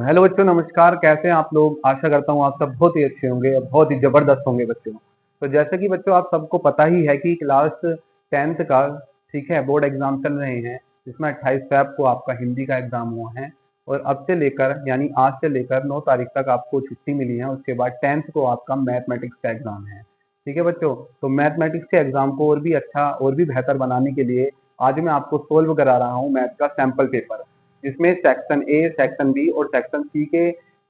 Hello बच्चों, नमस्कार। कैसे हैं आप लोग? आशा करता हूँ आप सब बहुत ही अच्छे होंगे और बहुत ही जबरदस्त होंगे बच्चों। तो जैसे कि बच्चों आप सबको पता ही है कि क्लास 10th का ठीक है बोर्ड एग्जाम चल रहे हैं, जिसमें 28 फरवरी को आपका हिंदी का एग्जाम हुआ है और अब से लेकर यानी आज से लेकर 9 तारीख तक आपको छुट्टी मिली है। उसके बाद 10th को आपका मैथमेटिक्स का एग्जाम है। ठीक है बच्चों, तो मैथमेटिक्स के एग्जाम को और भी अच्छा और भी बेहतर बनाने के लिए आज मैं आपको सोल्व करा रहा हूँ मैथ का सैंपल पेपर, जिसमें सेक्शन ए, सेक्शन बी और सेक्शन सी के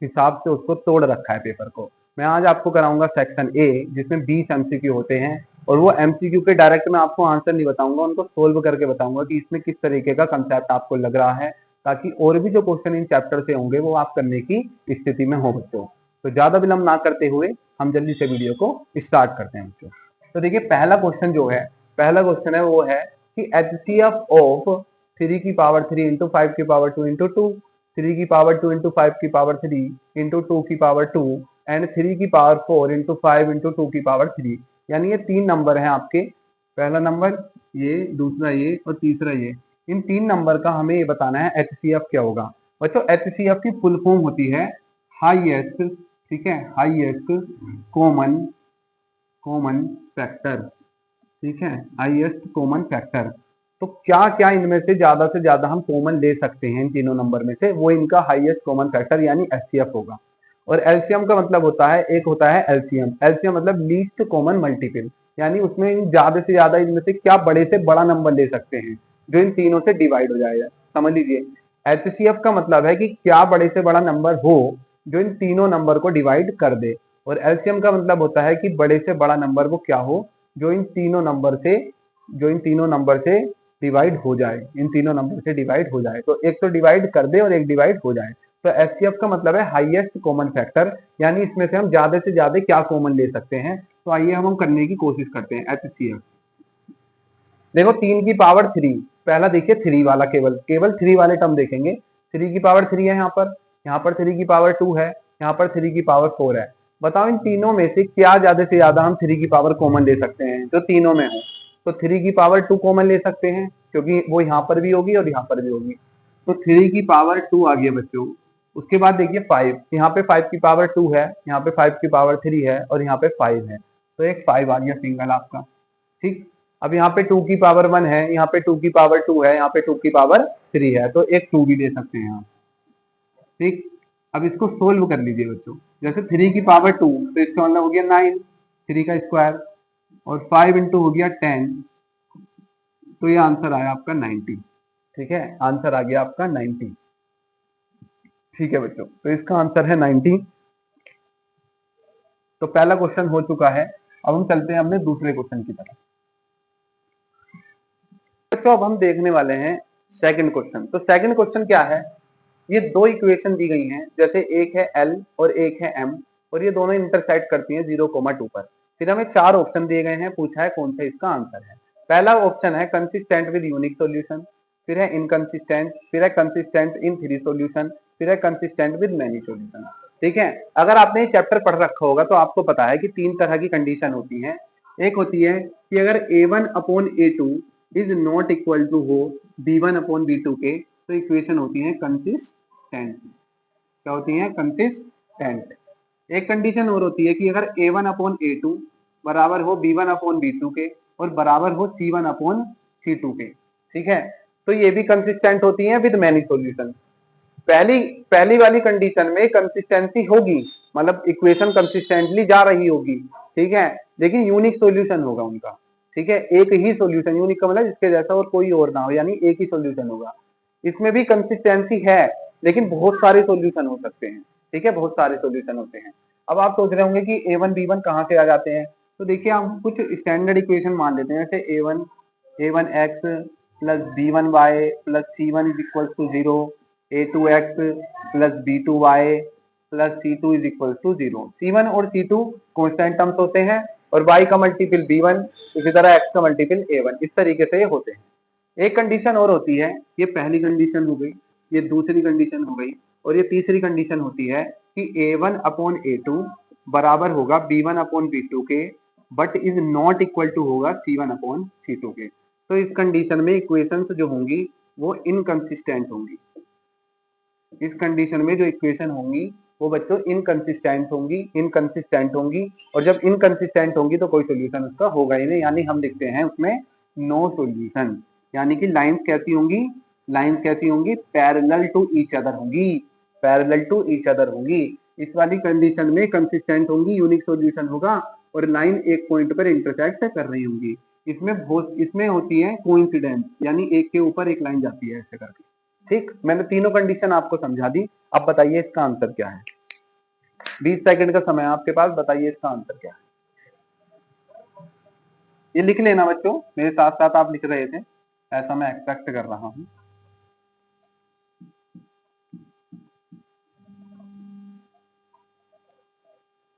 हिसाब से उसको तोड़ रखा है पेपर को। मैं आज आपको कराऊंगा सेक्शन ए, जिसमें 20 एमसीक्यू होते हैं और वो एमसीक्यू के डायरेक्ट मैं आपको आंसर नहीं बताऊंगा, उनको सोल्व करके बताऊंगा कि इसमें किस तरीके का कंसेप्ट आपको लग रहा है, ताकि और भी जो क्वेश्चन इन चैप्टर से होंगे वो आप करने की स्थिति में हो बच्चों। तो ज्यादा विलंब ना करते हुए हम जल्दी से वीडियो को स्टार्ट करते हैं बच्चों। तो देखिए पहला क्वेश्चन है वो है कि एचसीएफ ऑफ 3 की पावर 3 इंटू 5 की पावर 2 इंटू 2, 3 की पावर 2 इंटू 5 की पावर 3 इंटू 2 की पावर 2 एंड 3 की पावर 4 इंटू 5 इंटू 2 की पावर 3। यानी ये 3 नंबर हैं आपके, पहला नंबर ये, दूसरा ये और तीसरा ये। इन 3 नंबर का हमें ये बताना है एचसीएफ क्या होगा। बच्चों एचसीएफ की फुल फॉर्म होती है हाईएस्ट, ठीक है, हाईएस्ट कॉमन कॉमन फैक्टर, ठीक है, हाईएस्ट कॉमन फैक्टर। तो क्या क्या इनमें से ज्यादा हम कॉमन ले सकते हैं इन तीनों नंबर में से, वो इनका हाईएस्ट कॉमन फैक्टर यानी एचसीएफ होगा। और एलसीएम का मतलब होता है, एक होता है एलसीएम, एलसीएम मतलब लीस्ट कॉमन मल्टीपल, यानी उसमें ज्यादा से ज्यादा इनमें से क्या बड़े से बड़ा नंबर ले सकते हैं जो इन तीनों से डिवाइड हो जाएगा। समझ लीजिए, एचसीएफ का मतलब है कि क्या बड़े से बड़ा नंबर हो जो इन तीनों नंबर को डिवाइड कर दे, और एलसीएम का मतलब होता है कि बड़े से बड़ा नंबर वो क्या हो जो इन तीनों नंबर से डिवाइड हो जाए, इन तीनों नंबर से डिवाइड हो जाए। तो एक तो डिवाइड कर दे और एक डिवाइड हो जाए। तो एचसीएफ का मतलब है हाईएस्ट कॉमन फैक्टर, यानी इसमें से हम ज्यादा से ज्यादा क्या कॉमन ले सकते हैं। तो आइए हम करने की कोशिश करते हैं एचसीएफ। देखो 3 की पावर 3, पहला देखिए 3 वाला, केवल 3 वाले टर्म देखेंगे। 3 की पावर 3 है यहाँ पर 3 की पावर 2 है, यहाँ पर 3 की पावर 4 है। बताओ इन तीनों में से क्या ज्यादा से ज्यादा हम 3 की पावर कॉमन ले सकते हैं जो तीनों में हो। तो 3 की पावर 2 कॉमन ले सकते हैं क्योंकि वो यहाँ पर भी होगी और यहाँ पर भी होगी। तो 3 की पावर 2 आ गई बच्चों। उसके बाद देखिए 5, यहाँ पे 5 की पावर 2 है, यहाँ पे 5 की पावर 3 है और यहाँ पे 5 है। तो एक 5 आ गया सिंगल आपका। ठीक, अब यहाँ पे 2 की पावर 1 है, यहाँ पे 2 की पावर 2 है, यहाँ पे 2 की पावर 3 है, तो एक 2 भी ले सकते हैं आप। ठीक, अब इसको सोल्व कर लीजिए बच्चों। जैसे 3 की पावर 2 तो इसका मतलब हो गया 9, 3 का स्क्वायर, और 5 इंटू हो गया 10, तो ये आंसर आया आपका 90। ठीक है, आंसर आ गया आपका 90। ठीक है बच्चों, तो इसका आंसर है 90। तो पहला क्वेश्चन हो चुका है। अब हम चलते हैं अपने दूसरे क्वेश्चन की तरफ। बच्चों अब हम देखने वाले हैं सेकंड क्वेश्चन। तो सेकंड क्वेश्चन क्या है, ये दो इक्वेशन दी गई हैं, जैसे एक है एल और एक है एम, और ये दोनों इंटरसेक्ट करती हैं 0,2 पर। फिर हमें 4 ऑप्शन दिए गए हैं, पूछा है कौन सा इसका आंसर है। पहला ऑप्शन है कंसिस्टेंट विद यूनिक सॉल्यूशन, फिर है इनकंसिस्टेंट, फिर है कंसिस्टेंट इन 3 सॉल्यूशन, फिर है कंसिस्टेंट विद मेनी सॉल्यूशन। ठीक है, अगर आपने ये चैप्टर पढ़ रखा होगा तो आपको पता है कि 3 तरह की कंडीशन होती है। एक होती है कि अगर A1/A2 is not equal to हो B1/B2 के, तो इक्वेशन होती है कंसिस्टेंट। क्या होती है? कंसिस्टेंट। एक कंडीशन और होती है कि अगर A1/A2 बराबर हो B1/B2 के और बराबर हो C1/C2 के। ठीक है, तो ये भी कंसिस्टेंट होती है विद मैनी सॉल्यूशन। पहली वाली कंडीशन में कंसिस्टेंसी होगी, मतलब इक्वेशन कंसिस्टेंटली जा रही होगी, ठीक है, लेकिन यूनिक सॉल्यूशन होगा उनका। ठीक है, एक ही सॉल्यूशन, यूनिक का मतलब इसके जैसा और कोई और ना हो, यानी एक ही सॉल्यूशन होगा। इसमें भी कंसिस्टेंसी है लेकिन बहुत सारे सॉल्यूशन हो सकते हैं। ठीक है, बहुत सारे सॉल्यूशन होते हैं। अब आप सोच रहे होंगे कि A1 B1 कहाँ से आ जाते हैं। तो देखिए हम कुछ स्टैंडर्ड इक्वेशन मान लेते हैं, जैसे A1x plus B1y plus C1 is equal to 0, A2x plus B2y plus C2 is equal to 0। C1 और C2 कॉन्स्टेंट टर्म्स होते हैं और y का मल्टीपल B1, इसी तरह x का मल्टीपल A1, इस तरीके से ये होते हैं। एक कंडीशन और होती है, ये पहली कंडीशन हो गई, ये दूसरी कंडीशन हो गई, और ये तीसरी कंडीशन होती है कि A1/A2 बराबर होगा B1/B2 के, but is not equal to होगा C1/C2 के। तो इस कंडीशन में इक्वेशंस जो होंगी वो इनकंसिस्टेंट होंगी। इस कंडीशन में जो इक्वेशन होंगी वो बच्चों इनकंसिस्टेंट होंगी, और जब इनकंसिस्टेंट होंगी तो कोई सोल्यूशन उसका होगा ही नहीं, यानी हम लिखते हैं उसमें नो सोल्यूशन। यानी कि लाइंस कैसी होंगी, पैरेलल टू ईच अदर होंगी। इस वाली कंडीशन में कंसिस्टेंट होंगी, यूनिक सोल्यूशन होगा, और लाइन एक पॉइंट पर इंटरसेक्ट कर रही होंगी। इसमें होती है कोइंसिडेंस, यानी एक के ऊपर एक लाइन जाती है ऐसे करके। ठीक, मैंने तीनों कंडीशन आपको समझा दी। अब बताइए इसका आंसर क्या है। 20 सेकंड का समय आपके पास, बताइए इसका आंसर क्या है। ये लिख लेना बच्चों, मेरे साथ साथ आप लिख रहे थे, ऐसा मैं एक्सपेक्ट कर रहा हूं।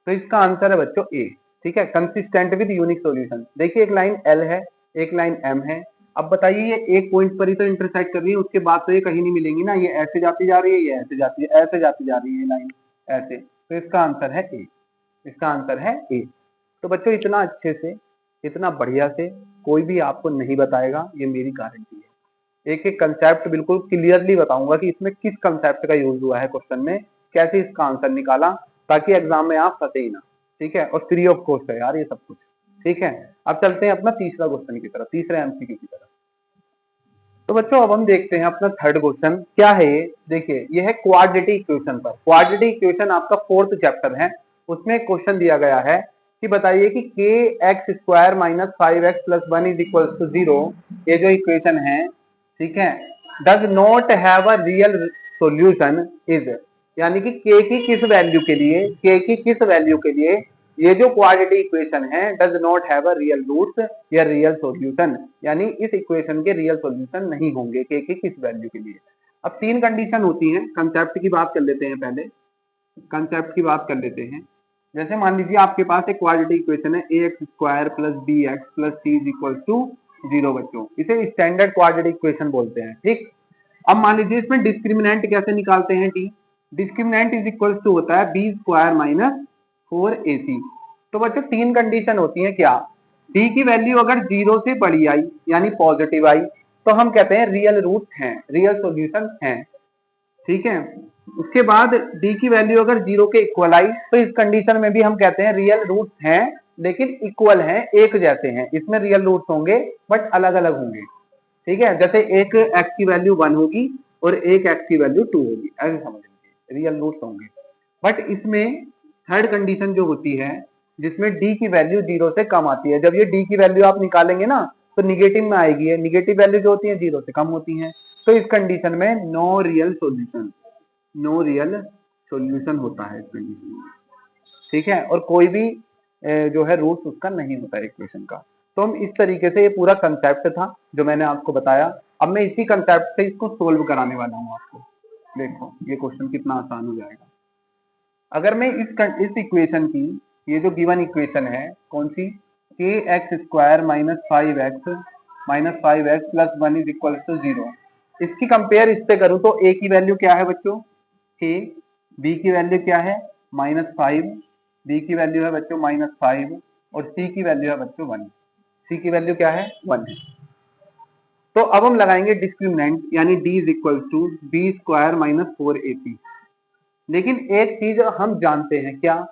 तो इसका आंसर है बच्चों ए। ठीक है, कंसिस्टेंट विद यूनिक सॉल्यूशन। देखिए एक लाइन एल है, एक लाइन एम है। अब बताइए ये एक पॉइंट पर ही तो इंटरसेक्ट कर रही है, उसके बाद तो ये कहीं नहीं मिलेंगी ना, ये ऐसे जाती जा रही है, ये ऐसे जाती है, ऐसे जाती जा रही है लाइन ऐसे। तो इसका आंसर है ए, इसका आंसर है ए। तो बच्चों इतना अच्छे से, इतना बढ़िया से कोई भी आपको नहीं बताएगा, ये मेरी गारंटी है। एक एक कंसेप्ट बिल्कुल क्लियरली बताऊंगा कि इसमें किस कंसेप्ट का यूज हुआ है क्वेश्चन में, कैसे इसका आंसर निकाला, ताकि एग्जाम में आप फंसे ही ना। ठीक है, और फ्री ऑफ कॉस्ट है यार ये सब कुछ। ठीक है, अब चलते हैं अपना तीसरा क्वेश्चन की तरफ, तीसरे एमसीक्यू की तरफ। तो बच्चों अब हम देखते हैं अपना थर्ड क्वेश्चन क्या है ये। देखिए ये है क्वाड्रेटिक इक्वेशन पर। क्वाड्रेटिक इक्वेशन आपका 4th चैप्टर है, उसमें क्वेश्चन दिया गया है कि बताइए कि k x square minus 5x plus 1 is equal to 0, ये जो इक्वेशन है, ठीक है, does not have a real solution is, यानी कि के की किस वैल्यू के लिए ये जो क्वाड्रेटिक इक्वेशन है does not have a real roots या रियल सॉल्यूशन, यानी इस इक्वेशन के रियल सॉल्यूशन नहीं होंगे के की किस वैल्यू के लिए। अब तीन कंडीशन होती हैं, कंसेप्ट की बात कर लेते हैं पहले, कंसेप्ट की बात कर लेते हैं। जैसे मान लीजिए आपके पास एक क्वाड्रेटिक इक्वेशन है A X square plus B X plus C is equal to 0 बच्चों, इसे स्टैंडर्ड क्वाड्रेटिक इक्वेशन बोलते हैं। ठीक, अब मान लीजिए इसमें डिस्क्रिमिनेंट कैसे निकालते हैं टी, डिस्क्रिमिनेंट इज इक्वल टू होता है बी स्क्वायर माइनस 4ac। तो बच्चों तीन कंडीशन होती है क्या, डी की वैल्यू अगर 0 से बड़ी आई यानी पॉजिटिव आई तो हम कहते हैं रियल रूट हैं, रियल सॉल्यूशन हैं। ठीक है, उसके बाद डी की वैल्यू अगर 0 के इक्वल आई तो इस कंडीशन में भी हम कहते हैं रियल रूट हैं लेकिन इक्वल हैं, एक जैसे हैं, इसमें रियल रूट होंगे बट अलग अलग होंगे। ठीक है, जैसे एक एक्स की वैल्यू 1 होगी और एक एक्स की वैल्यू 2 होगी, ऐसे समझ लीजिए रियल रूट्स होंगे। बट इसमें थर्ड कंडीशन जो होती है जिसमें डी की वैल्यू 0 से कम आती है, जब ये डी की वैल्यू आप निकालेंगे ना तो निगेटिव में आएगी है, निगेटिव वैल्यू जो होती है 0 से कम होती है, तो इस कंडीशन में नो रियल सॉल्यूशन होता है इस कंडीशन में। ठीक है, और कोई भी जो है रूट उसका नहीं होता है इक्वेशन का। तो हम इस तरीके से, ये पूरा कंसेप्ट था जो मैंने आपको बताया। अब मैं इसी कंसेप्ट से इसको सोल्व कराने वाला हूं आपको। देखो ये क्वेश्चन कितना आसान हो जाएगा। अगर मैं इस इक्वेशन की, ये जो गिवन इक्वेशन है कौन सी, k x square minus 5x plus 1 is equal to 0, इसकी कंपेयर इससे करूं तो ए की वैल्यू क्या है बच्चों के, बी की वैल्यू क्या है -5, बी की वैल्यू है बच्चों -5 और सी की वैल्यू है बच्चों 1, सी की वैल्यू क्या है 1 है। तो अब हम लगाएंगे डिस्क्रिमिनेंट यानी d is equal to B square minus 4ac। लेकिन एक चीज हम जानते हैं क्या,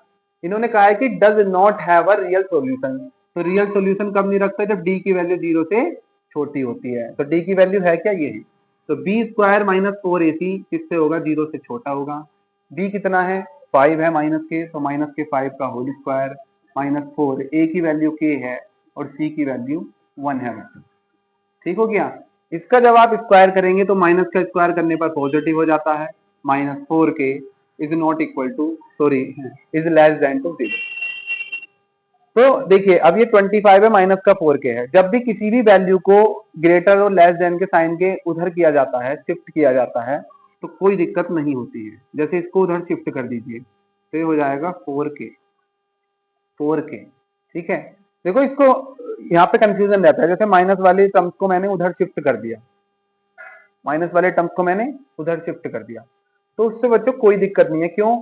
इन्होंने कहा है कि does not have a real solution, तो रियल सॉल्यूशन कब नहीं रखता, जब d की वैल्यू 0 से छोटी होती है। तो d की वैल्यू है क्या, ये है। तो बी स्क्वायर माइनस 4ac किससे होगा, 0 से छोटा होगा। b कितना है 5 है माइनस के, तो माइनस के 5 का होल स्क्वायर -4, a की वैल्यू k है और c की वैल्यू 1 है बच्चों। ठीक हो गया, इसका जब आप स्क्वायर करेंगे तो माइनस का स्क्वायर करने पर पॉजिटिव हो जाता है, -4k is not equal to, sorry is less than to 0। तो देखिए अब ये 25 है, माइनस का 4k है, जब भी किसी भी वैल्यू को ग्रेटर और लेस देन के साइन के उधर किया जाता है, शिफ्ट किया जाता है, तो कोई दिक्कत नहीं होती है। जैसे इसको उधर शिफ्ट कर दीजिए तो ये हो जाएगा 4k। ठीक है, देखो इसको यहाँ पे कंफ्यूजन रहता है, जैसे माइनस वाले टर्म्स को मैंने उधर शिफ्ट कर दिया, तो उससे बच्चों कोई दिक्कत नहीं है। क्यों,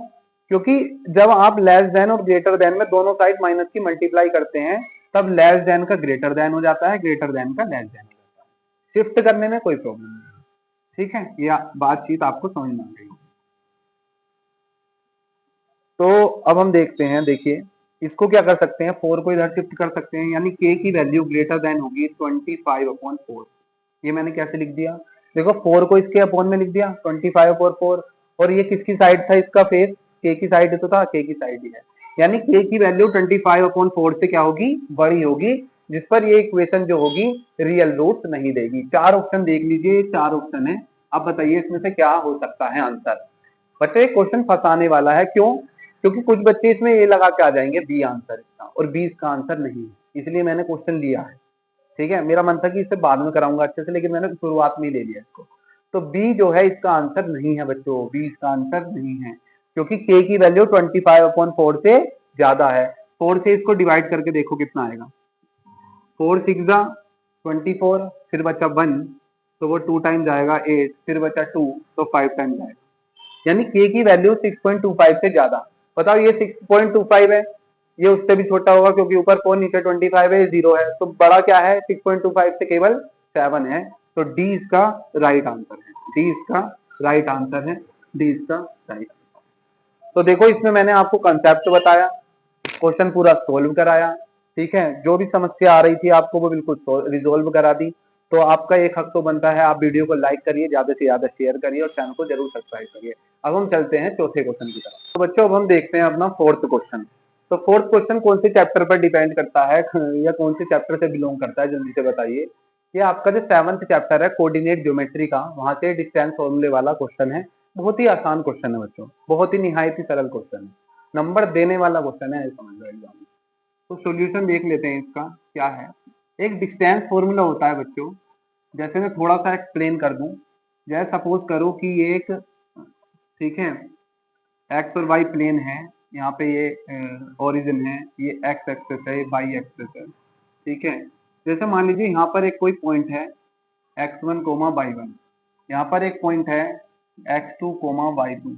क्योंकि जब आप लेस देन और ग्रेटर देन में दोनों साइड माइनस की मल्टीप्लाई करते हैं तब लेस देन का ग्रेटर देन हो जाता है, ग्रेटर देन का लेस देन हो जाता है, शिफ्ट करने में कोई प्रॉब्लम नहीं है। ठीक है, ये बातचीत आपको समझ में आ गई। तो अब हम देखते हैं, देखिए इसको क्या कर सकते हैं, 4 को इधर शिफ्ट कर सकते हैं, यानी k की वैल्यू ग्रेटर देन होगी 25/4। ये मैंने कैसे लिख दिया, देखो 4 को इसके अपॉन में लिख दिया 25/4, और ये किसकी साइड था, इसका फेस k की साइड तो था, k की साइड ही है, यानी k की वैल्यू 25/4 से क्या होगी, बड़ी होगी, जिस पर ये इक्वेशन जो होगी रियल रूट्स नहीं देगी। 4 ऑप्शन देख लीजिए, 4 ऑप्शन है, अब बताइए इसमें से क्या हो सकता है आंसर। बच्चे क्वेश्चन फंसाने वाला है, क्यों, क्योंकि कुछ बच्चे इसमें ये लगा के आ जाएंगे बी आंसर इसका, और बी इसका आंसर नहीं है, इसलिए मैंने क्वेश्चन लिया है। ठीक है, मेरा मन था कि इसे बाद में कराऊंगा अच्छे से, लेकिन मैंने शुरुआत में ही ले लिया इसको। तो बी जो है इसका आंसर नहीं है बच्चों, बी इसका आंसर नहीं है, क्योंकि के की वैल्यू 25/4 से ज्यादा है। 4 से इसको डिवाइड करके देखो कितना आएगा, 4 6 24, फिर बचा 1, तो वो 2 टाइम्स आएगा 8, फिर बचा 2, तो 5 टाइम्स आएगा, यानी k की वैल्यू 6.25 से ज्यादा। बताओ ये 6.25 है, ये उससे भी छोटा होगा क्योंकि ऊपर 4 नीचे 25 है, ये 0 है, तो बड़ा क्या है 6.25 से, केवल 7 है, तो डी इसका राइट आंसर है, डी इसका राइट आंसर है, डी इसका राइट आंसर। तो देखो इसमें मैंने आपको कंसेप्ट बताया, क्वेश्चन पूरा सोल्व कराया, ठीक है, जो भी समस्या आ रही थी आपको वो बिल्कुल रिजोल्व करा दी। तो आपका एक हक तो बनता है, आप वीडियो को लाइक करिए, ज्यादा से ज्यादा शेयर करिए, और चैनल को जरूर सब्सक्राइब करिए। अब हम चलते हैं चौथे क्वेश्चन की तरफ। तो बच्चों अब हम देखते हैं अपना फोर्थ क्वेश्चन। तो फोर्थ क्वेश्चन कौन से चैप्टर पर डिपेंड करता है या कौन से चैप्टर से बिलोंग करता है, जल्दी से बताइए। ये आपका जो 7th चैप्टर है कोऑर्डिनेट ज्योमेट्री का, वहां से डिस्टेंस फॉर्मूले वाला क्वेश्चन है। बहुत ही आसान क्वेश्चन है बच्चों, बहुत ही निहायत ही सरल क्वेश्चन है, नंबर देने वाला क्वेश्चन है, समझ लो एग्जाम में। तो सॉल्यूशन देख लेते हैं इसका क्या है। एक डिस्टेंस फॉर्मूला होता है बच्चों, जैसे मैं थोड़ा सा एक्सप्लेन कर दूं। जैसे सपोज करो कि ये एक, ठीक है, एक्स और वाई प्लेन है, यहाँ पे ये ओरिजिन है, ये एक्स एक्सेस है, ये वाई एक्सेस है, ठीक है। जैसे मान लीजिए यहाँ पर एक कोई पॉइंट है x1 कोमा y1, यहाँ पर एक पॉइंट है x2 कोमा y2।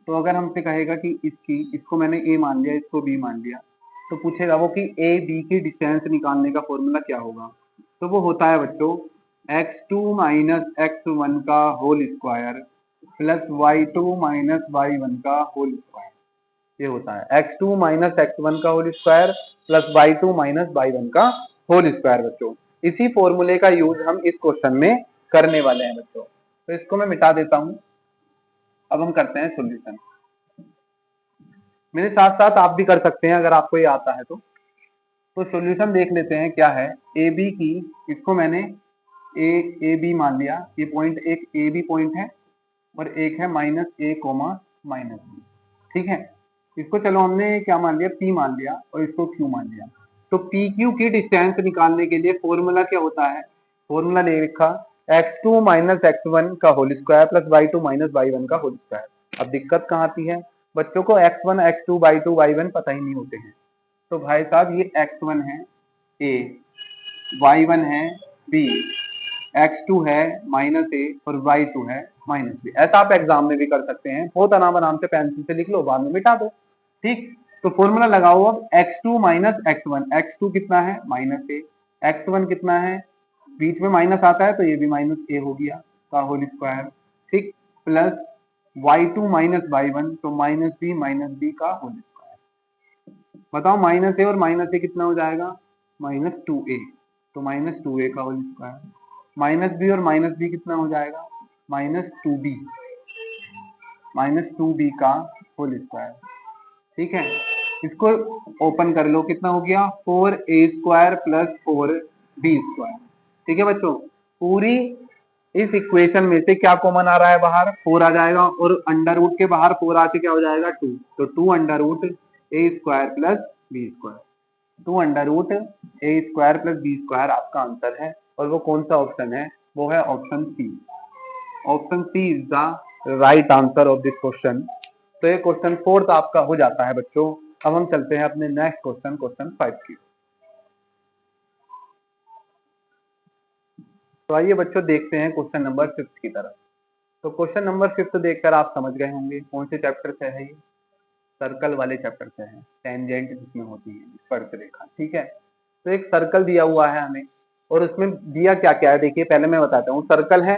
तो अगर हमसे कहेगा कि इसको मैंने a मान लिया, इसको b मान लिया, तो पूछेगा वो कि a b की डिस्टेंस निकालने का फॉर्मूला क्या होगा। तो वो होता है बच्चों x2 माइनस x1 का whole square plus y2 minus y1 का होल स्क्वायर। ये होता है x2 माइनस x1 का whole square plus y2 minus y1 का होल स्क्वायर। बच्चों इसी फॉर्मूले का यूज हम इस क्वेश्चन में करने वाले हैं बच्चों। तो इसको मैं मिटा देता हूं, अब हम करते हैं सॉल्यूशन। मेरे साथ साथ आप भी कर सकते हैं अगर आपको ये आता है तो। सॉल्यूशन देख लेते हैं क्या है। ए बी की, इसको मैंने ए बी मान लिया, ये पॉइंट एक ए बी पॉइंट है, और एक है माइनस ए कोमा माइनस बी, ठीक है। इसको चलो हमने क्या मान लिया, पी मान लिया, और इसको क्यू मान लिया। तो पी क्यू की डिस्टेंस निकालने के लिए फॉर्मूला क्या होता है, फॉर्मूला ले रखा x2 माइनस x1 का whole square plus y2 minus y1 का होल स्क्वायर। अब दिक्कत कहाँ आती है, बच्चों को x1 x2 y2 y1 पता ही नहीं होते हैं। तो भाई साहब ये x1 है a, y1 है b, x2 है माइनस ए, और y2 है माइनस बी। ऐसा आप एग्जाम में भी कर सकते हैं, बहुत आराम आराम से पेंसिल से लिख लो, बाद में मिटा दो, ठीक। तो फॉर्मूला लगाओ अब x2 माइनस x1, x2 कितना है माइनस ए, x1 कितना है, बीच में माइनस आता है तो ये भी माइनस ए हो गया का होल स्क्वायर, ठीक, प्लस y2 माइनस y1, तो माइनस बी का होल स्क्वायर। बताओ माइनस ए और माइनस ए कितना हो जाएगा, माइनस 2a, तो माइनस 2a का होल स्क्वायर, माइनस बी और माइनस बी कितना हो जाएगा, माइनस 2b, माइनस 2b का होल स्क्वायर, ठीक है। इसको ओपन कर लो, कितना हो गया 4a square plus 4b square, ठीक है बच्चों। पूरी इस इक्वेशन में से क्या कॉमन आ रहा है बाहर, 4 आ जाएगा, और अंडर रूट के बाहर 4 आके क्या हो जाएगा 2, तो 2 under root A square plus B square, 2 under root A square plus B square आपका आंसर है। और वो कौन सा ऑप्शन है, वो है option C. Option C is the right answer of this question. तो ये क्वेश्चन फोर्थ आपका हो जाता है बच्चों। अब हम चलते हैं अपने नेक्स्ट क्वेश्चन, क्वेश्चन 5 की। तो आइए बच्चों देखते हैं क्वेश्चन नंबर 5 की तरफ। तो क्वेश्चन नंबर 5 देखकर आप समझ गए होंगे कौन से चैप्टर से है ये, सर्कल वाले चैप्टर से है, टेंजेंट जिसमें होती है स्पर्शरेखा, ठीक है। तो एक सर्कल दिया हुआ है हमें, और उसमें दिया क्या क्या है देखिए, पहले मैं बताता हूँ। सर्कल है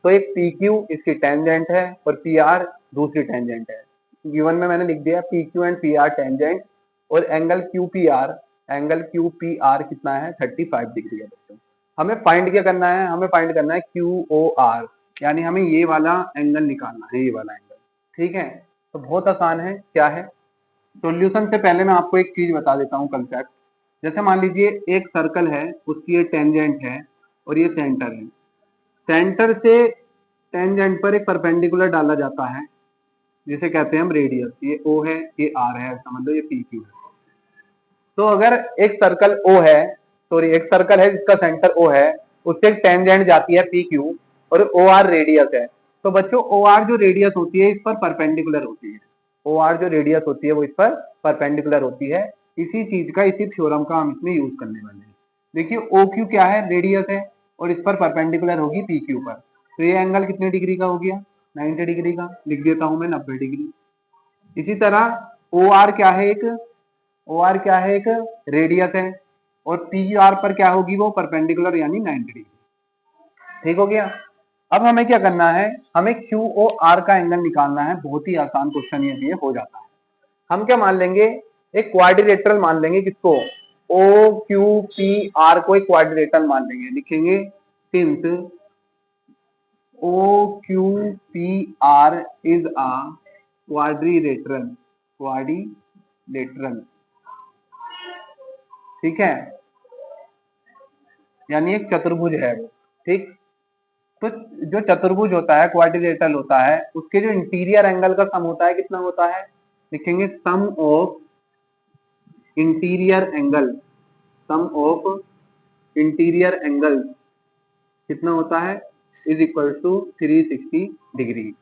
तो एक पी क्यू इसकी टेंजेंट है, और पी आर दूसरी टेंजेंट है। गिवन में मैंने लिख दिया P Q and P R tangent, और एंगल क्यू पी आर कितना है 35 डिग्री है बच्चों। हमें फाइंड क्या करना है, हमें फाइंड करना है क्यू ओ आर, यानी हमें ये वाला एंगल निकालना है, ये वाला एंगल। ठीक है, तो बहुत आसान है। क्या है सॉल्यूशन से पहले मैं आपको एक चीज बता देता हूँ कंसेप्ट। जैसे मान लीजिए एक सर्कल है, उसकी ये टेंजेंट है और ये सेंटर है। सेंटर से टेंजेंट पर एक परपेंडिकुलर डाला जाता है जिसे कहते हैं हम रेडियस। ये ओ है, ये आर है, समझ लो ये पी क्यू है। तो अगर एक सर्कल ओ है, सॉरी एक सर्कल है जिसका सेंटर ओ है, उससे एक टेंजेंट जाती है पी क्यू और ओ आर रेडियस है, तो बच्चों ओ आर जो रेडियस होती है इस पर परपेंडिकुलर होती है। ओ आर जो रेडियस होती है वो इस पर परपेंडिकुलर होती है। इसी चीज का, इसी थ्योरम का हम इसमें यूज करने वाले हैं। देखिए ओ क्यू क्या है, रेडियस है और इस पर परपेंडिकुलर होगी पी क्यू पर, तो ये एंगल कितने डिग्री का हो गया 90 डिग्री का। लिख देता हूं मैं 90 डिग्री। इसी तरह ओ आर क्या है, एक ओ आर क्या है, एक रेडियस है, और पी आर पर क्या होगी वो परपेंडिकुलर यानी 90 डिग्री। ठीक हो गया। अब हमें क्या करना है, हमें क्यू ओ आर का एंगल निकालना है। बहुत ही आसान क्वेश्चन ये हो जाता है। हम क्या मान लेंगे, एक क्वाड्रिलेटरल मान लेंगे। किसको, ओ क्यू पी आर को एक क्वाड्रिलेटरल मान लेंगे। लिखेंगे since O Q P R is a quadrilateral. ठीक है, यानी एक चतुर्भुज है वो। ठीक, तो जो चतुर्भुज होता है, क्वाड्रिलेटरल होता है, उसके जो इंटीरियर एंगल का सम होता है कितना होता है, लिखेंगे sum of interior angle, sum of interior angle कितना होता है इज इक्वल टू 360 डिग्री।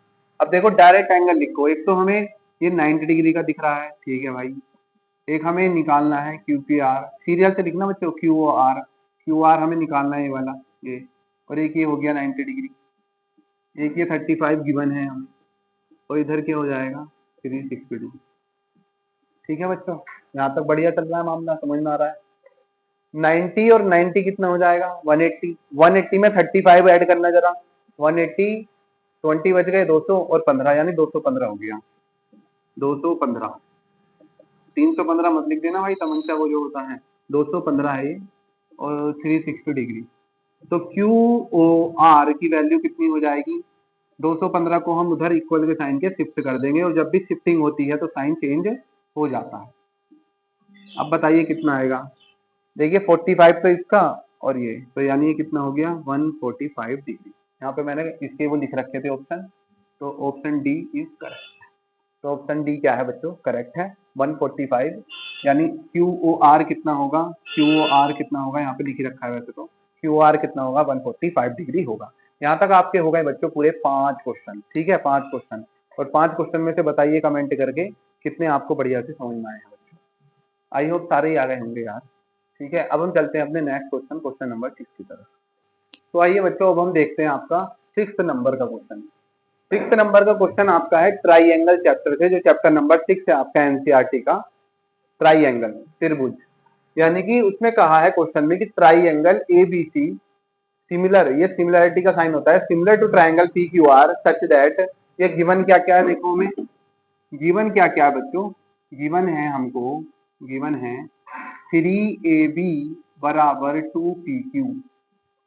अब देखो डायरेक्ट एंगल लिखो, एक तो हमें ये 90 डिग्री का दिख रहा है, ठीक है भाई। एक हमें निकालना है क्यू पी आर, सीरियल से लिखना बच्चों, क्यू आर हमें निकालना है ये वाला, ये। और एक ये हो गया 90 डिग्री, एक ये 35 गिवन है हमें, और इधर क्या हो जाएगा 360 डिग्री। ठीक है बच्चों, यहाँ तक बढ़िया चल रहा है मामला, समझ में आ रहा है। 90 और 90 कितना हो जाएगा 180। 180 में 35 ऐड करना जरा, 180 20 बच गए 200 और 15 यानी 215 हो गया। 215, 315 मत लिख देना भाई, तमंचा वो जो होता है। 215 है ये, और 360 डिग्री। तो क्यू ओ आर की वैल्यू कितनी हो जाएगी, 215 को हम उधर इक्वल के साइन के शिफ्ट कर देंगे, और जब भी शिफ्टिंग होती है तो साइन चेंज हो जाता है। अब बताइए कितना आएगा। देखिए 45 तो इसका, और ये तो यानी ये कितना हो गया 145 डिग्री। यहाँ पे मैंने इसके वो लिख रखे थे ऑप्शन, तो ऑप्शन डी इज करेक्ट। तो ऑप्शन डी क्या है बच्चों, करेक्ट है 145। यानी क्यू ओ आर कितना होगा, क्यू ओ आर कितना होगा, यहाँ पे लिख रखा है वैसे तो, क्यू आर कितना होगा 145 डिग्री होगा। यहाँ तक आपके हो गए बच्चों पूरे 5 क्वेश्चन। ठीक है, 5 क्वेश्चन, और 5 क्वेश्चन में से बताइए कमेंट करके कितने आपको बढ़िया से समझ में आए हैं बच्चों। आई होप सारे ही आ गए होंगे यार। ठीक है, अब हम चलते हैं अपने नेक्स्ट क्वेश्चन, क्वेश्चन नंबर 6 की तरफ। तो आइए बच्चों, अब हम देखते हैं आपका 6 नंबर का क्वेश्चन। 6 नंबर का क्वेश्चन आपका है ट्राइएंगल चैप्टर से, जो चैप्टर नंबर 6 है आपका एनसीईआरटी का, ट्राइएंगल त्रिभुज। यानी कि उसमें कहा है क्वेश्चन में कि ट्राइएंगल एबीसी सिमिलर, ये सिमिलरिटी का साइन होता है, similar to triangle P Q R such that, ये गिवन क्या क्या है देखो हमें, गिवन क्या क्या है बच्चों, गिवन है हमको, गिवन है 3AB बराबर 2PQ।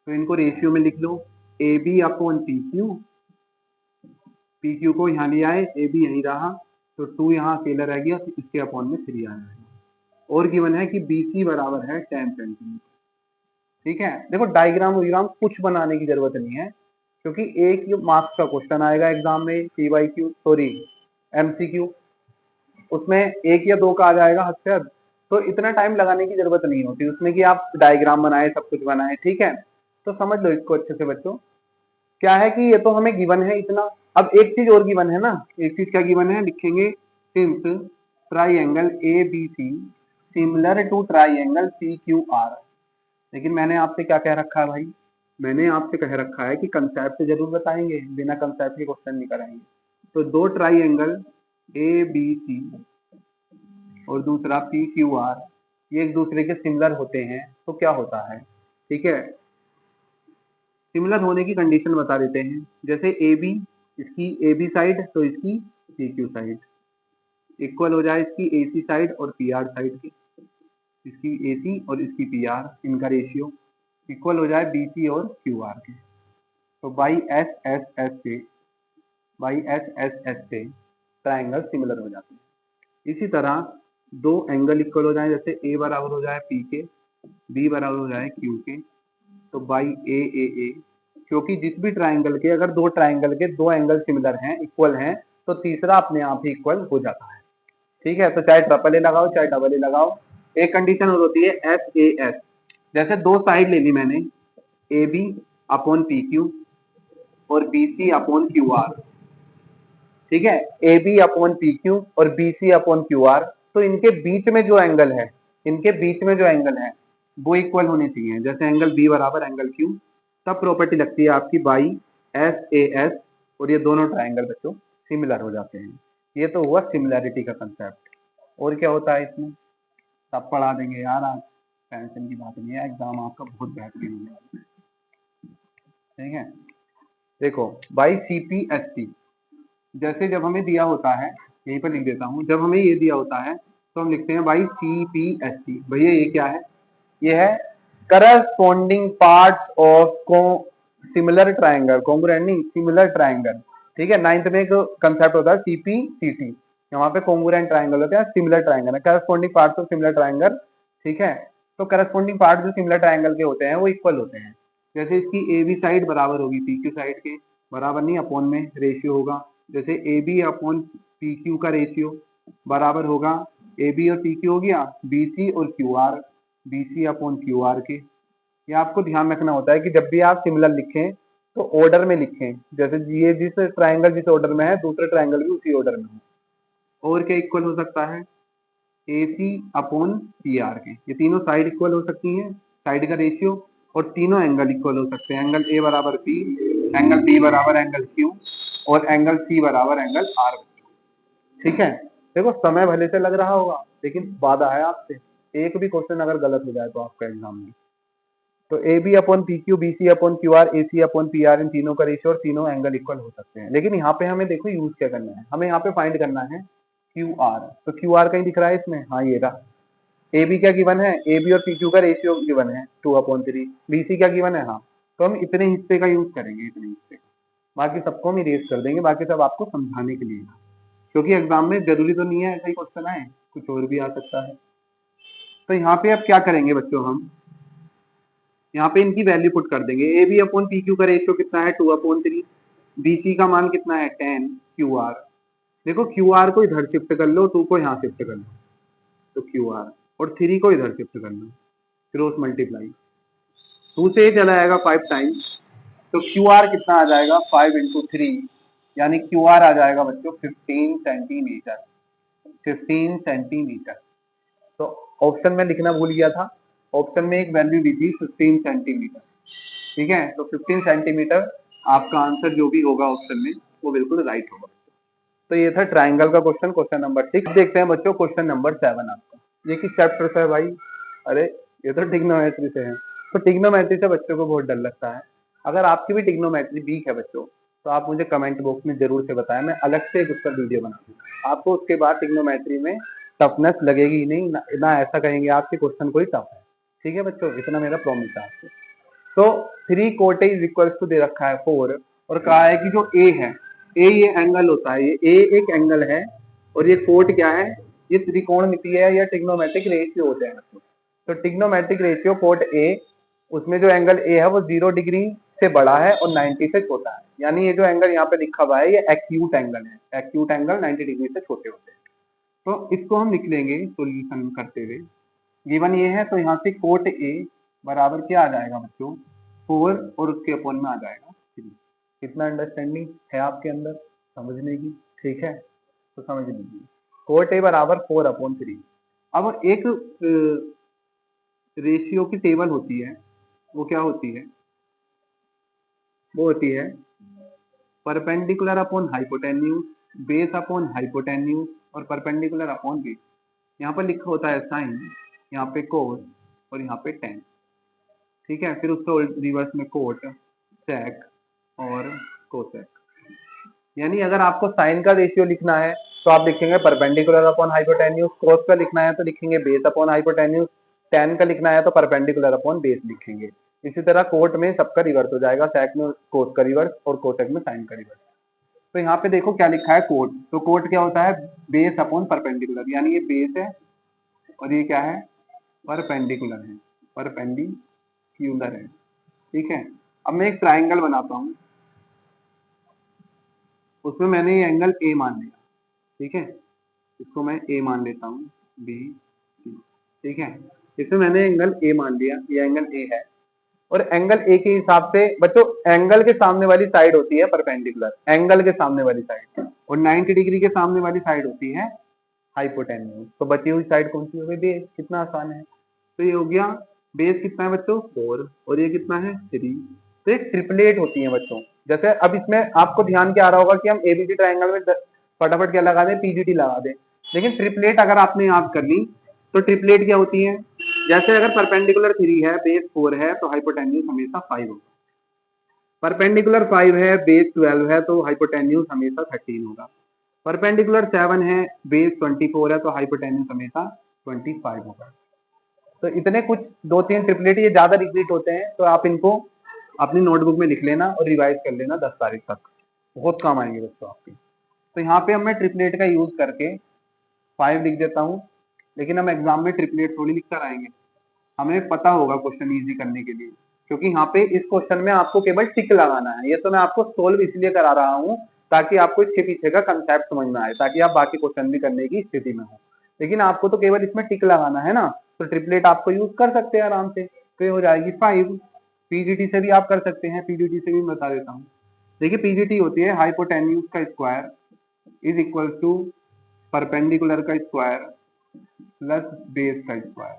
तो इनको रेशियो में लिख लो, AB अपॉन PQ, PQ को यहाँ ले आए, AB यहीं रहा, तो 2 यहाँ अकेला रह गया, तो इसके अपॉन में 3 आ जाएगा। और गिवन है कि BC बराबर है 10 सेंटीमीटर। ठीक है, देखो डायग्राम वायग्राम कुछ बनाने की जरूरत नहीं है, क्योंकि एक मार्क्स का क्वेश्चन आएगा एग्जाम में, PYQ सॉरी MCQ, उसमें 1 या 2 का आ जाएगा हद से हद। तो इतना टाइम लगाने की जरूरत नहीं होती उसमें कि आप डायग्राम बनाए, सब कुछ बनाए। ठीक है, तो समझ लो इसको अच्छे से बच्चों। क्या है कि ये तो हमें गिवन है इतना। अब एक चीज और गिवन है ना, एक चीज क्या गिवन है, लिखेंगे since triangle ABC similar to triangle PQR। लेकिन मैंने आपसे क्या कह रखा है भाई, मैंने आपसे कह रखा है कि कंसेप्ट जरूर बताएंगे, बिना कंसेप्ट के क्वेश्चन नहीं कराएंगे। तो दो ट्राइएंगल ABC और दूसरा PQR, ये एक दूसरे के सिमिलर होते हैं तो क्या होता है। ठीक है, सिमिलर होने की कंडीशन बता देते हैं। जैसे AB, इसकी AB साइड तो इसकी PQ साइड, इक्वल हो जाए इसकी AC साइड और PR साइड की, इसकी AC और इसकी PR, इनका रेशियो इक्वल हो जाए BC और QR के। तो बाई एस एस से ट्राइंगल सिमिलर हो जाते हैं। इसी तरह दो एंगल इक्वल हो जाए, जैसे A बराबर हो जाए P के, B बराबर हो जाए Q के, तो बाई ए, क्योंकि जिस भी ट्राइंगल के अगर दो ट्राइंगल के दो एंगल सिमिलर हैं, इक्वल हैं, तो तीसरा अपने आप ही इक्वल हो जाता है। ठीक है, तो चाहे ट्रिपल ए लगाओ चाहे डबल ए लगाओ, एक कंडीशन और होती है SAS। जैसे दो साइड ले ली मैंने, AB अपॉन PQ और BC अपॉन QR। ठीक है, AB अपॉन PQ और BC अपॉन QR, तो इनके बीच में जो एंगल है, इनके बीच में जो एंगल है वो इक्वल होने चाहिए। जैसे एंगल B बराबर एंगल Q, तब प्रॉपर्टी लगती है आपकी बाई SAS, और ये दोनों ट्राइंगल बच्चों सिमिलर हो जाते हैं। ये तो हुआ सिमिलैरिटी का कंसेप्ट। और क्या होता है इसमें सब पढ़ा देंगे यार, आज टेंशन की बात नहीं है, एग्जाम आपका बहुत बेहतरीन होने वाला है। ठीक है, देखो बाई CPST, जैसे जब हमें दिया होता है, यहीं पर लिख देता हूं, जब हमें ये दिया होता है तो हम लिखते हैं बाई CPST। भैया ये क्या है? ये है corresponding parts of similar triangle, congruent similar triangle. ठीक है, नाइन्थ में एक कंसेप्ट होता है CPCT, वहां पे कॉन्ग्रुएंट ट्राइंगल होते हैं, सिमिलर ट्राइंगल है, corresponding parts of similar triangle. ठीक है, तो करस्पॉन्डिंग पार्ट जो सिमिलर ट्राइंगल के होते हैं वो इक्वल होते हैं। जैसे इसकी AB साइड बराबर होगी PQ साइड के, बराबर नहीं अपॉन में रेशियो होगा। जैसे AB अपॉन PQ का रेशियो बराबर होगा, AB और PQ हो गया BC और QR, BC अपॉन QR के। ये आपको ध्यान रखना होता है कि जब भी आप सिमिलर लिखें तो ऑर्डर में लिखें, जैसे ये जिस ट्राइंगल जिस ऑर्डर में है दूसरा ट्राइंगल भी उसी ऑर्डर में हो। और क्या इक्वल हो सकता है? AC अपॉन PR के, ये तीनों साइड इक्वल हो सकती हैं, साइड का रेशियो, और तीनों एंगल इक्वल हो सकते हैं। एंगल A बराबर P, एंगल B बराबर एंगल Q, और एंगल C बराबर एंगल R। ठीक है, देखो समय भले से लग रहा होगा, लेकिन वादा है आपसे, एक भी क्वेश्चन अगर गलत हो जाए तो आपका एग्जाम में, तो AB upon PQ, BC upon QR, AC upon PR, इन तीनों का रेशियो और तीनों एंगल इक्वल हो सकते हैं। लेकिन यहाँ पे हमें देखो यूज क्या करना है, हमें यहाँ पे फाइंड करना है QR। तो QR कहीं दिख रहा है इसमें? हाँ ये रहा। AB क्या गिवन है? AB और PQ का रेशियो गिवन है 2/3। BC क्या गिवन है? हाँ, तो हम इतने हिस्से का यूज करेंगे, इतने हिस्से का, बाकी सबको हम इरेज कर देंगे, बाकी सब आपको समझाने के लिए, क्योंकि एग्जाम में जरूरी तो नहीं है ऐसा ही क्वेश्चन आए, कुछ और भी आ सकता है। तो यहाँ पे अब क्या करेंगे बच्चों, हम यहाँ पे इनकी वैल्यू पुट कर देंगे। AB अपॉन PQ का रेशियो कितना है? 2/3। BC का मान कितना है? 10। QR, देखो QR को इधर शिफ्ट कर लो, 2 को यहाँ शिफ्ट कर लो, तो QR, और 3 को इधर शिफ्ट कर लो, क्रॉस मल्टीप्लाई, 2 से ये चला जाएगा 5 टाइम्स, तो QR कितना आ जाएगा? 5 इंटू 3, यानी QR आ जाएगा बच्चों 15 सेंटीमीटर। 15 सेंटीमीटर। तो ऑप्शन में लिखना भूल गया था, ऑप्शन में एक वैल्यू दी थी 15 सेंटीमीटर। ठीक है, तो 15 सेंटीमीटर आपका आंसर जो भी होगा ऑप्शन में वो बिल्कुल राइट होगा। तो ये था ट्राइंगल का क्वेश्चन, क्वेश्चन नंबर 6। देखते हैं बच्चों क्वेश्चन नंबर 7 आपका, ये किस चैप्टर से है भाई? अरे ये तो ट्रिग्नोमेट्री से है। तो ट्रिग्नोमेट्री से बच्चों को बहुत डर लगता है। अगर आपकी भी ट्रिग्नोमेट्री वीक है बच्चों, तो आप मुझे कमेंट बॉक्स में जरूर से बताएं, मैं अलग से एक उसका वीडियो बना दूंगा। आपको उसके बाद ट्रिग्नोमेट्री में टफनेस लगेगी ही नहीं, ना ऐसा कहेंगे आपके क्वेश्चन कोई टफ है। ठीक है बच्चों, इतना मेरा प्रॉमिस है आपको। तो 3 कोट इज इक्वल टू दे रखा है 4, और कहा है कि जो ए है, ए ये एंगल होता है, ये ए एक एंगल है, और ये कोट क्या है? ये त्रिकोणमितीय है या ट्रिग्नोमेट्रिक रेशियो होते हैं। तो ट्रिग्नोमेट्रिक रेशियो कोट ए, उसमें जो एंगल ए है वो 0 डिग्री से बड़ा है और 90 से छोटा है, यानी ये जो एंगल यहाँ पे लिखा हुआ है ये एक्यूट एंगल है। एक्यूट एंगल 90 डिग्री से छोटे होते हैं। तो इसको हम लिख लेंगे सोल्यूशन करते हुए, गिवन ये है, तो यहाँ से कोट ए बराबर क्या आ जाएगा बच्चों? 4, और उसके अपॉन में आ जाएगा 3। कितना अंडरस्टैंडिंग है आपके अंदर समझने की? ठीक है, तो समझ लीजिए कोट ए बराबर 4/3। अब एक रेशियो की टेबल होती है, वो क्या होती है? वो होती है perpendicular upon hypotenuse, base upon hypotenuse, और परपेंडिकुलर अपॉन बेस। यहाँ पर लिखा होता है साइन, यहाँ पे कोस, और यहाँ पे टेन। ठीक है, फिर उसका रिवर्स में कोट, सेक और कोसेक। यानी अगर आपको साइन का रेशियो लिखना है तो आप लिखेंगे परपेंडिकुलर अपॉन हाइपोटेन्यूज। कोस का लिखना है तो लिखेंगे बेस अपॉन हाइपोटेन्यूज। टेन का लिखना है तो परपेंडिकुलर अपॉन बेस लिखेंगे। इसी तरह कोट में सबका रिवर्स हो जाएगा, सेक में कोस का रिवर्स और कोसेक में साइन का रिवर्स। तो यहाँ पे देखो क्या लिखा है कोट, तो कोट क्या होता है, बेस अपॉन परपेंडिकुलर, यानी ये बेस है और ये क्या है, परपेंडिकुलर है, परपेंडिकुलर है। ठीक है, अब मैं एक ट्राइंगल बनाता हूं, उसमें मैंने ये एंगल ए मान लिया। ठीक है, इसको मैं ए मान लेता हूँ, बी सी। ठीक है, इसमें मैंने एंगल ए मान लिया, ये एंगल ए है। और एंगल ए के हिसाब से बच्चों एंगल के सामने वाली साइड होती है परपेंडिकुलर, एंगल के सामने वाली साइड, और 90 डिग्री के सामने वाली साइड होती है हाइपोटेन्यूज। तो बची हुई साइड कौन सी हो गई, बेस। कितना आसान है। तो ये हो गया, बेस कितना है बच्चों 4 और ये कितना है 3। तो ये ट्रिपलेट होती है बच्चों। जैसे अब इसमें आपको ध्यान क्या आ रहा होगा कि हम एबीसी ट्राइंगल में फटाफट क्या लगा दें, पीजीटी लगा दें। लेकिन ट्रिपलेट अगर आपने याद कर ली तो ट्रिपलेट क्या होती है, जैसे अगर परपेंडिकुलर 3 है, बेस 4 है, तो हाइपोटेन्यूज हमेशा 5 होगा। परपेंडिकुलर 5 है, बेस 12 है, तो हाइपोटेन्यूज हमेशा 13 होगा। परपेंडिकुलर 7 है, बेस 24 है, तो हाइपोटेन्यूज हमेशा 25 होगा। तो इतने कुछ 2-3 ट्रिपलेट, ये ज्यादा रिपीट होते हैं, तो आप इनको अपनी नोटबुक में लिख लेना और रिवाइज कर लेना 10 तारीख तक, बहुत काम आएंगे दोस्तों आपके। तो यहाँ पे हम मैं ट्रिपलेट का यूज करके 5 लिख देता हूँ, लेकिन हम एग्जाम में ट्रिपलेट थोड़ी लिख कर आएंगे, हमें पता होगा क्वेश्चन इजी करने के लिए, क्योंकि यहाँ पे इस क्वेश्चन में आपको केवल टिक लगाना है। ये तो मैं आपको सोल्व इसलिए करा रहा हूँ ताकि आपको इसके पीछे का कंसेप्ट समझ में आए, ताकि आप बाकी क्वेश्चन भी करने की स्थिति में हो। लेकिन आपको तो केवल इसमें टिक लगाना है ना, तो ट्रिपलेट आपको यूज कर सकते हैं आराम से, तो ये हो जाएगी 5। पीजीटी से भी आप कर सकते हैं, पीजीटी से भी बता देता हूँ। देखिए पीजीटी होती है हाइपोटेन्यूज का square is equal to perpendicular का स्क्वायर प्लस बेस का स्क्वायर।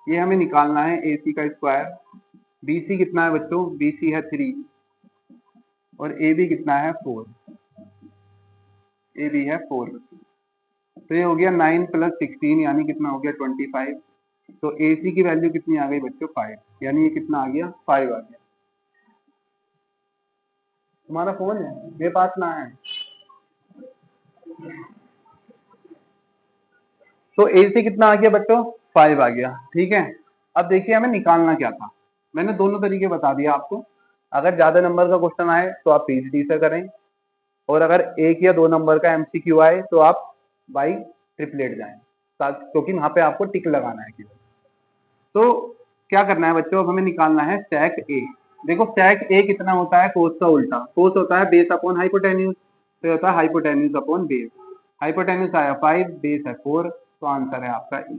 ये हमें निकालना है AC का स्क्वायर। BC कितना है बच्चों, BC है 3 और AB कितना है 4, AB है 4। तो ये हो गया 9 + 16 यानी कितना हो गया 25। तो AC की वैल्यू कितनी आ गई बच्चों 5, यानी ये कितना आ गया 5 आ गया। तुम्हारा फोन है मेरे पास ना है। तो AC कितना आ गया बच्चों 5 आ गया। ठीक है, अब देखिए हमें निकालना क्या था, मैंने दोनों तरीके बता दिया आपको। अगर ज्यादा नंबर का क्वेश्चन आए तो आप पीजीटी से करें, और अगर 1 या 2 नंबर का MCQ आए तो आप बाई ट्रिपलेट जाएं, क्योंकि वहां पे आपको टिक लगाना है केवल। तो क्या करना है बच्चों, अब हमें निकालना है सेक ए। देखो सेक ए कितना होता है, कोस का उल्टा, कोस होता है बेस अपॉन हाइपोटेन्यूज, तो होता है हाइपोटेन्यूज अपॉन बेस। हाइपोटेन्यूज आया 5, बेस है 4, तो आंसर है आपका ए।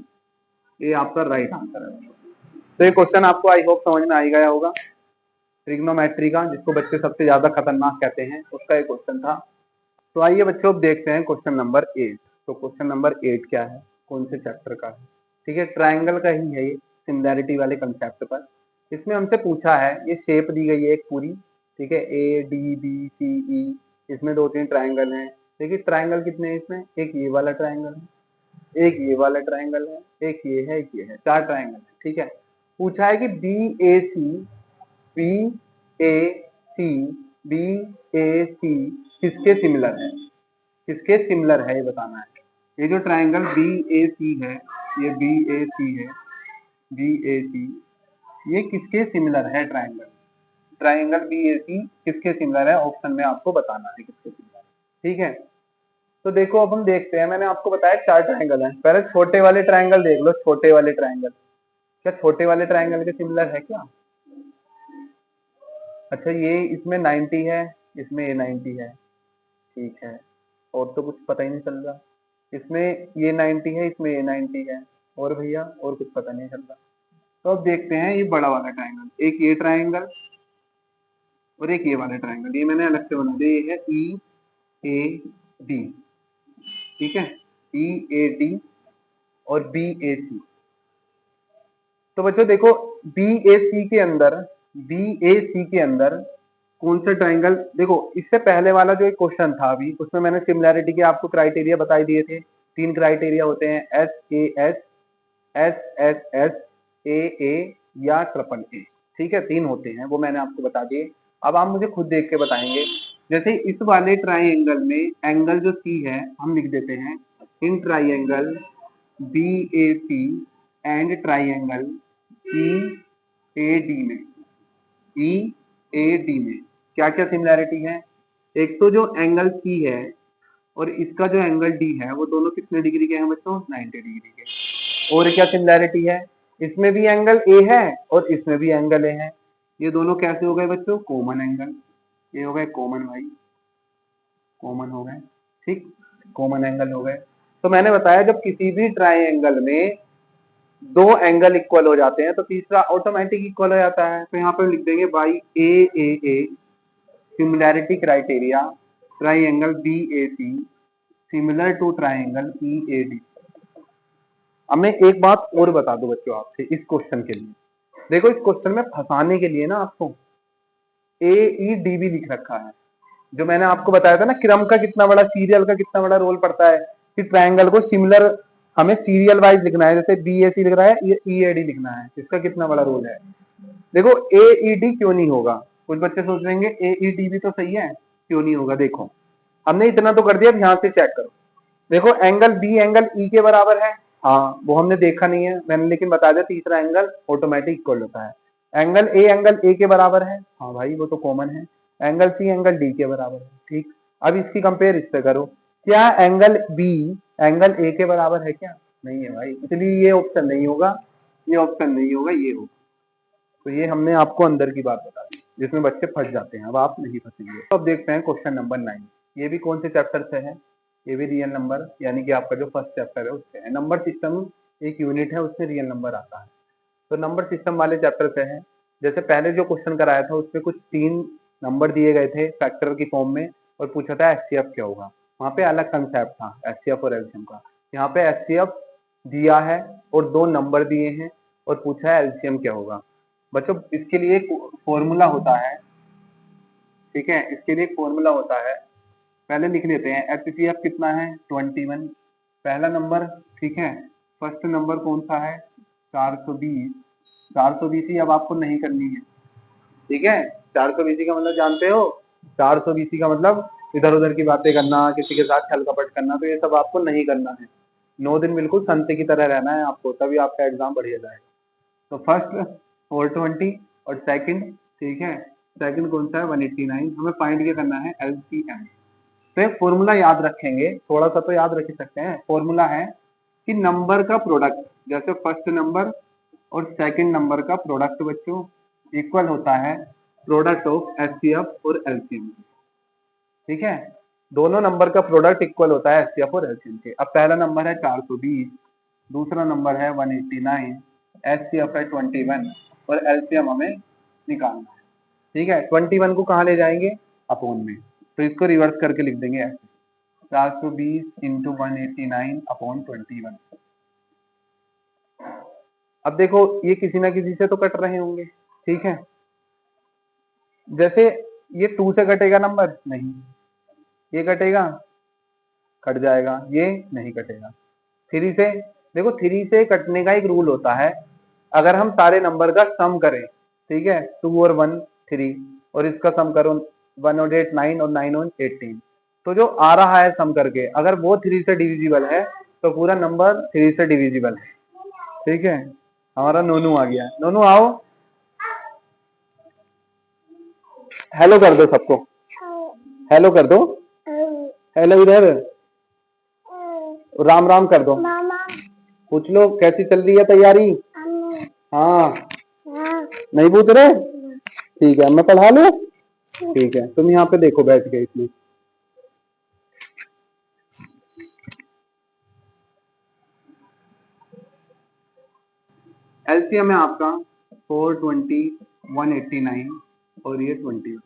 ये आपका राइट आंसर है। तो ये क्वेश्चन आपको आई होप समझ में आ ही गया होगा, ट्रिग्नोमेट्री का, जिसको बच्चे सबसे ज्यादा खतरनाक कहते हैं, उसका एक क्वेश्चन था। तो आइए बच्चों अब देखते हैं क्वेश्चन नंबर 8। तो क्वेश्चन नंबर 8 क्या है, कौन से चैप्टर का है। ठीक है, ट्राइंगल का ही है ये, सिमिलैरिटी वाले कंसेप्ट पर। इसमें हमसे पूछा है, ये शेप दी गई है एक पूरी, ठीक है, ADBCE, इसमें 2-3 ट्राइंगल हैं। देखिए ट्राइंगल कितने हैं इसमें, एक ये वाला ट्राइंगल है, एक ये वाला ट्राइंगल है, एक ये है, एक ये है, 4 ट्राइंगल है। ठीक है, पूछा है कि BAC किसके सिमिलर है, किसके सिमिलर है ये बताना है। ये जो ट्राइंगल BAC है, ये BAC है, BAC ये किसके सिमिलर है ट्राइंगल, ट्राइंगल BAC किसके सिमिलर है, ऑप्शन में आपको बताना है किसके सिमिलर है। ठीक है, तो देखो अब हम देखते हैं, मैंने आपको बताया 4 ट्राइंगल हैं। पहले छोटे वाले ट्राइंगल देख लो, छोटे वाले ट्राइंगल, क्या छोटे वाले ट्राइंगल के सिमिलर है क्या। अच्छा ये इसमें 90 है, इसमें ये 90 है, ठीक है, और तो कुछ पता ही नहीं चल रहा। इसमें ये 90 है, इसमें ये 90 है, और भैया और कुछ पता नहीं चल रहा। तो अब देखते हैं ये बड़ा वाला ट्राइंगल, एक ये ट्राइंगल और एक ये वाला ट्राइंगल, ये मैंने अलग से बना दिया, ये है EAD। ठीक है, EAD और BAC। तो बच्चों देखो BAC के अंदर, BAC के अंदर कौन सा ट्राइंगल, देखो इससे पहले वाला जो एक क्वेश्चन था अभी, उसमें मैंने सिमिलैरिटी के आपको क्राइटेरिया बताई दिए थे। 3 क्राइटेरिया होते हैं, SAS, SSS, AA या AA। ठीक है, 3 होते हैं, वो मैंने आपको बता दिए। अब आप मुझे खुद देख के बताएंगे जैसे इस वाले ट्राइंगल में एंगल जो सी है हम लिख देते हैं in triangle B A C and triangle E A D में, ई ए डी में क्या क्या सिमिलैरिटी है? एक तो जो एंगल सी है और इसका जो एंगल डी है वो दोनों कितने डिग्री के हैं बच्चों? 90 डिग्री के। और क्या सिमिलैरिटी है? इसमें भी एंगल ए है और इसमें भी एंगल ए है। ये दोनों कैसे हो गए बच्चों? Common angle. ये हो गए कॉमन भाई, कॉमन हो गए, ठीक, कॉमन एंगल हो गए। तो मैंने बताया जब किसी भी ट्राइंगल में दो एंगल इक्वल हो जाते हैं तो तीसरा ऑटोमेटिक इक्वल हो जाता है। तो यहाँ पे लिख देंगे by A similarity criteria triangle B A C similar to triangle E A D. अब मैं एक बात और बता दूं बच्चों आपसे इस क्वेश्चन के लिए। देखो इस क्वेश्चन में फंसाने के लिए ना आपको ए ई डी भी लिख रखा है। जो मैंने आपको बताया था ना क्रम का कितना बड़ा, सीरियल का कितना बड़ा रोल पड़ता है कि ट्राइंगल को सिमिलर हमें सीरियल वाइज लिखना है। जैसे बी ए सी लिख रहा है, ये ई ए डी लिखना है, इसका कितना बड़ा रोल है। देखो ए ई डी क्यों नहीं होगा? कुछ बच्चे सोच लेंगे ए ई डी भी तो सही है, क्यों नहीं होगा? देखो हमने इतना तो कर दिया, अब यहाँ से चेक करो। देखो एंगल बी एंगल ई के बराबर है, हाँ वो हमने देखा नहीं है मैंने, लेकिन बता दिया तीसरा एंगल ऑटोमेटिक इक्वल होता है। एंगल ए के बराबर है, हाँ भाई वो तो कॉमन है। एंगल सी एंगल डी के बराबर है, ठीक। अब इसकी कंपेयर इससे करो, क्या एंगल बी एंगल ए के बराबर है? क्या नहीं है भाई, इसलिए ये ऑप्शन नहीं होगा, ये ऑप्शन नहीं होगा, ये होगा। तो ये हमने आपको अंदर की बात बता दी जिसमें बच्चे फंस जाते हैं। अब आप नहीं फंसेंगे। तो अब देखते हैं क्वेश्चन नंबर 9। ये भी कौन से चैप्टर से है? ये भी रियल नंबर, यानी कि आपका जो फर्स्ट चैप्टर है उससे है। नंबर सिस्टम एक यूनिट है, उससे रियल नंबर आता है। तो नंबर सिस्टम वाले चैप्टर से है। जैसे पहले जो क्वेश्चन कराया था उसमें कुछ 3 नंबर दिए गए थे फैक्टर की फॉर्म में और पूछा था एचसीएफ क्या होगा। वहां पे अलग कंसेप्ट था एचसीएफ और एलसीएम का। यहाँ पे एचसीएफ दिया है और 2 नंबर दिए हैं और पूछा है एलसीएम क्या होगा। बच्चों इसके लिए एक फॉर्मूला होता है, ठीक है, इसके लिए एक फॉर्मूला होता है। पहले लिख लेते हैं एचसीएफ कितना है? 21 पहला नंबर, ठीक है। फर्स्ट नंबर कौन सा है? 420। 420 अब आपको नहीं करनी है, ठीक है। 420 का मतलब जानते हो? 420 का मतलब इधर उधर की बातें करना, किसी के साथ छल कपट करना, तो ये सब आपको नहीं करना है। 9 दिन बिल्कुल संत की तरह रहना है आपको, तभी आपका एग्जाम बढ़िया जाएगा। तो फर्स्ट 420 और सेकंड, ठीक है, सेकंड कौन सा है? 189। हमें फाइंड क्या करना है? एलसीएम। तो एक फॉर्मूला याद रखेंगे, थोड़ा सा तो याद रख सकते हैं। फॉर्मूला है कि नंबर का प्रोडक्ट, जैसे फर्स्ट नंबर और सेकंड नंबर का प्रोडक्ट बच्चों इक्वल होता है प्रोडक्ट ऑफ एचसीएफ और एलसीएम, ठीक है। दोनों नंबर का प्रोडक्ट इक्वल होता है एचसीएफ और एलसीएम के। अब पहला नंबर है 420, दूसरा नंबर है 189, एचसीएफ है 21 और एलसीएम हमें निकालना है, ठीक है। 21 को कहाँ ले जाएंगे? अपॉन में, तो इसको रिवर्स करके लिख देंगे ऐसे 420 इंटू 189 अपॉन 21। अब देखो ये किसी ना किसी से तो कट रहे होंगे, ठीक है। जैसे ये 2 से कटेगा नंबर? नहीं। ये कटेगा? कट जाएगा। ये नहीं कटेगा। 3 से, देखो 3 से कटने का एक रूल होता है, अगर हम सारे नंबर का सम करें, ठीक है, 2 और 1 3 और इसका सम करो 1 और 8 9 और 9 और 18, तो जो आ रहा है सम करके अगर वो 3 से डिविजिबल है तो पूरा नंबर 3 से डिविजिबल है, ठीक है। हमारा नोनू आ गया, नोनू आओ, हेलो कर दो सबको, हेलो कर दो, हेलो इधर, राम राम कर दो, पूछ लो कैसी चल रही है तैयारी? हाँ नहीं पूछ रहे? ठीक है, मैं पढ़ा लूं? ठीक है, तुम यहाँ पे देखो बैठ के इसमें। एलसीएम है आपका 420, 189 और ये 21।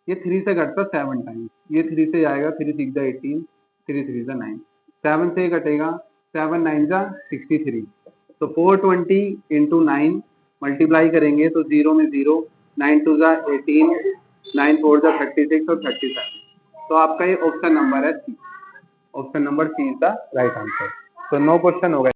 ये 3 से घटता 7 टाइम्स, ये 3 से आएगा, 3 6 जा 18, 3 3 जा 9, 7 से घटेगा, 7 9 जा 63। तो 420 इंटू 9 मल्टीप्लाई करेंगे तो 0 में 0, 9 2 जा 18, 9 4 जा 36 और 37। तो आपका ये ऑप्शन नंबर है C, option number C is the right answer. तो 9 क्वेश्चन हो गए।